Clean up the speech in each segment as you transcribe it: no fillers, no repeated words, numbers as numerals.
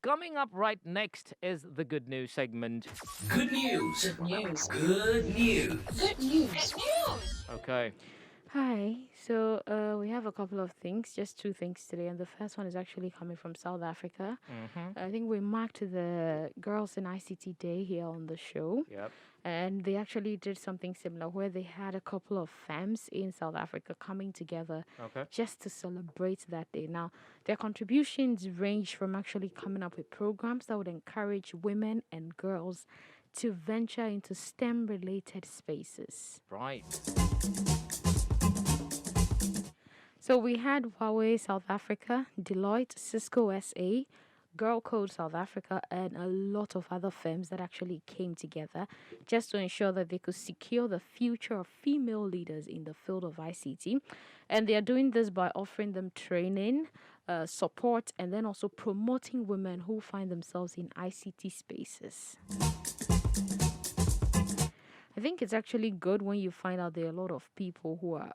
Coming up right next is the good news segment. Good news. Good news. Good news. Good news. Okay. Hi. We have a couple of things, just two things today, and the first one is actually coming from South Africa. I think we marked the Girls in ICT Day here on the show. Yep. And they actually did something similar where they had a couple of femmes in South Africa coming together Okay. just to celebrate that day. Now, their contributions range from actually coming up with programs that would encourage women and girls to venture into STEM-related spaces. Right. So we had Huawei South Africa, Deloitte, Cisco SA, Girl Code South Africa, and a lot of other firms that actually came together just to ensure that they could secure the future of female leaders in the field of ICT. And they are doing this by offering them training, support, and then also promoting women who find themselves in ICT spaces. I think it's actually good when you find out there are a lot of people who are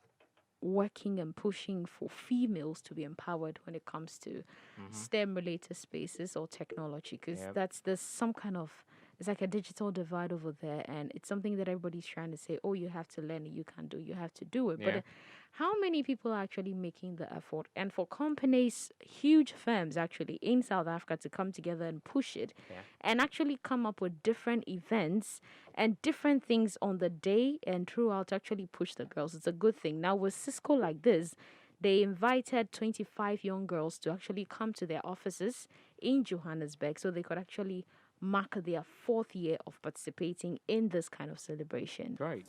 working and pushing for females to be empowered when it comes to STEM related spaces or technology, because there's some kind of, it's like a digital divide over there, and it's something that everybody's trying to say, oh, you have to learn it, you can't do, you have to do it. But how many people are actually making the effort? And for companies, huge firms actually in South Africa to come together and push it and actually come up with different events and different things on the day and throughout to actually push the girls. It's a good thing. Now with Cisco like this, they invited 25 young girls to actually come to their offices in Johannesburg so they could actually mark their 4th year of participating in this kind of celebration. Right.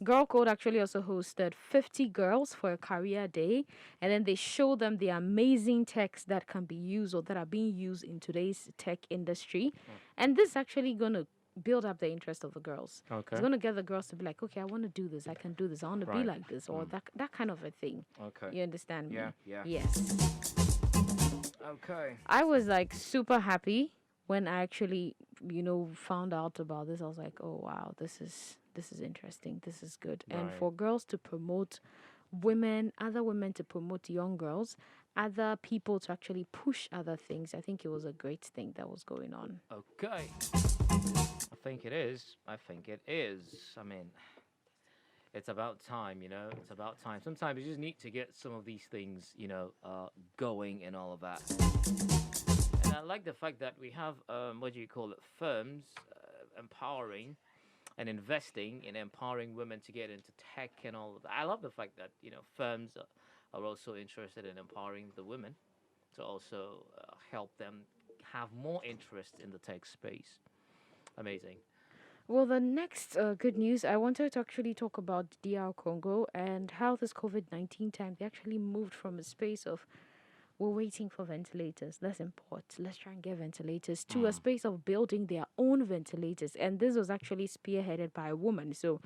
Girl Code actually also hosted 50 girls for a career day, and then they showed them the amazing techs that can be used or that are being used in today's tech industry. And this is actually going to build up the interest of the girls. Okay. It's going to get the girls to be like, okay, I want to do this, I can do this, I want to be Right. like this, or that kind of a thing. Okay. You understand me? Yeah. Yes. Okay. I was like super happy when I actually, found out about this. I was like, oh wow, this is interesting. This is good. And Right. for girls to promote women, other women to promote young girls, other people to actually push other things, I think it was a great thing that was going on. Okay. I think it is. I mean, it's about time, It's about time. Sometimes you just need to get some of these things, going and all of that. And I like the fact that we have, firms empowering and investing in empowering women to get into tech and all of that. I love the fact that, firms are also interested in empowering the women to also help them have more interest in the tech space. Amazing. Well, the next good news, I wanted to actually talk about D.R.Congo and how this COVID-19 time, they actually moved from a space of we're waiting for ventilators, let's import, let's try and get ventilators, to a space of building their own ventilators. And this was actually spearheaded by a woman. So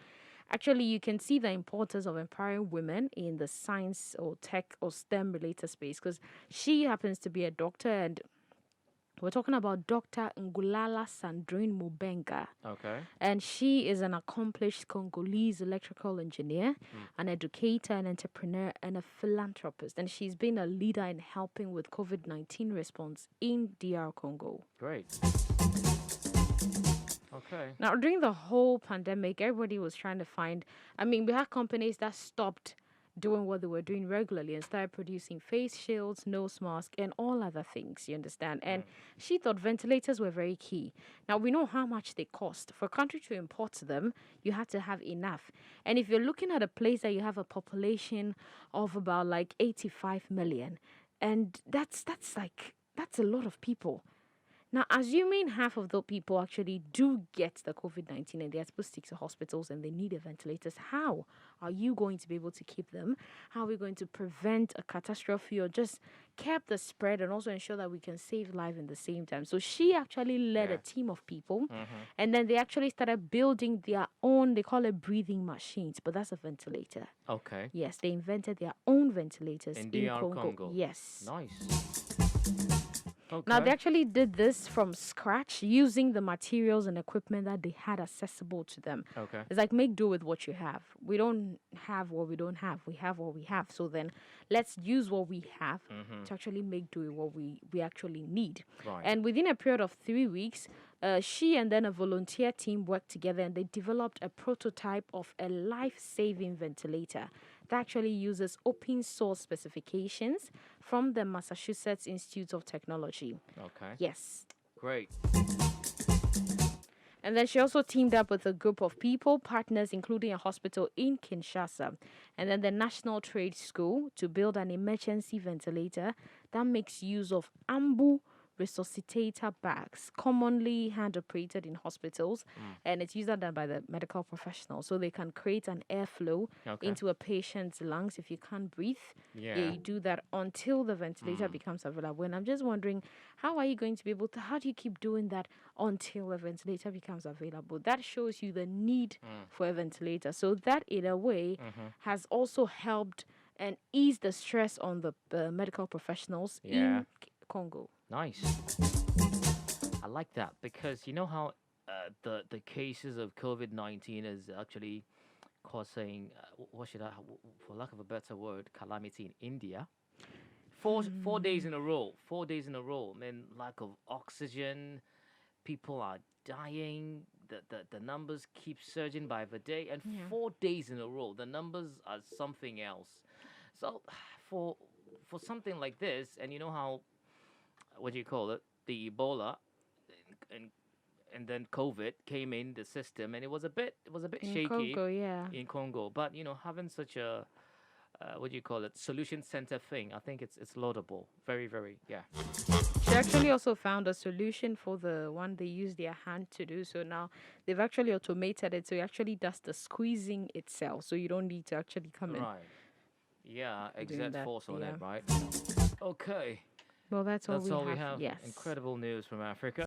actually you can see the importance of empowering women in the science or tech or STEM related space, because she happens to be a doctor, and we're talking about Dr. Ngulala Sandrine Mubenga. Okay. And she is an accomplished Congolese electrical engineer, an educator, an entrepreneur, and a philanthropist. And she's been a leader in helping with COVID-19 response in DR Congo. Great. Okay. Now, during the whole pandemic, everybody was trying to find, we had companies that stopped doing what they were doing regularly and started producing face shields, nose masks, and all other things, you understand? And she thought ventilators were very key. Now, we know how much they cost. For a country to import them, you have to have enough. And if you're looking at a place that you have a population of about like 85 million, and that's a lot of people. Now, assuming half of the people actually do get the COVID-19 and they're supposed to take to hospitals and they need a ventilators, how are you going to be able to keep them? How are we going to prevent a catastrophe or just cap the spread and also ensure that we can save life in the same time? So she actually led a team of people, and then they actually started building their own, they call it breathing machines, but that's a ventilator. Okay. Yes, they invented their own ventilators In in DR Congo. Congo. Yes. Nice. Now, they Okay. actually did this from scratch using the materials and equipment that they had accessible to them. Okay. It's like make do with what you have. We don't have what we don't have. We have what we have. So then let's use what we have Mm-hmm. to actually make do with what we actually need. Right. And within a period of 3 weeks, she and then a volunteer team worked together and they developed a prototype of a life saving ventilator that actually uses open source specifications from the Massachusetts Institute of Technology. Okay. Yes. Great. And then she also teamed up with a group of people, partners, including a hospital in Kinshasa, and then the National Trade School to build an emergency ventilator that makes use of ambu resuscitator bags, commonly hand operated in hospitals, and it's used done by the medical professionals, so they can create an airflow Okay. into a patient's lungs if you can't breathe. Yeah, Yeah. you do that until the ventilator becomes available. And I'm just wondering, how are you going to be able to, how do you keep doing that until a ventilator becomes available? That shows you the need for a ventilator. So that, in a way, has also helped and eased the stress on the medical professionals Yeah. in Congo. Nice. I like that because you know how the cases of COVID-19 is actually causing what should I for lack of a better word calamity in India. Four days in a row. 4 days in a row. I mean, lack of oxygen. People are dying. The numbers keep surging by the day, and Yeah. 4 days in a row, the numbers are something else. So, for for something like this, and you know how what do you call it? The Ebola and and then COVID came in the system, and it was a bit In shaky Congo, yeah. in Congo. But having such a what do you call it? Solution center thing, I think it's laudable. Very very yeah. She actually also found a solution for the one they use their hand to do. So now they've actually automated it. So it actually does the squeezing itself. So you don't need to actually come in Right. Yeah. doing Exert that. force on it. Yeah. Right. Okay. Well, that's all That's we all we have. have. Yes. Incredible news from Africa.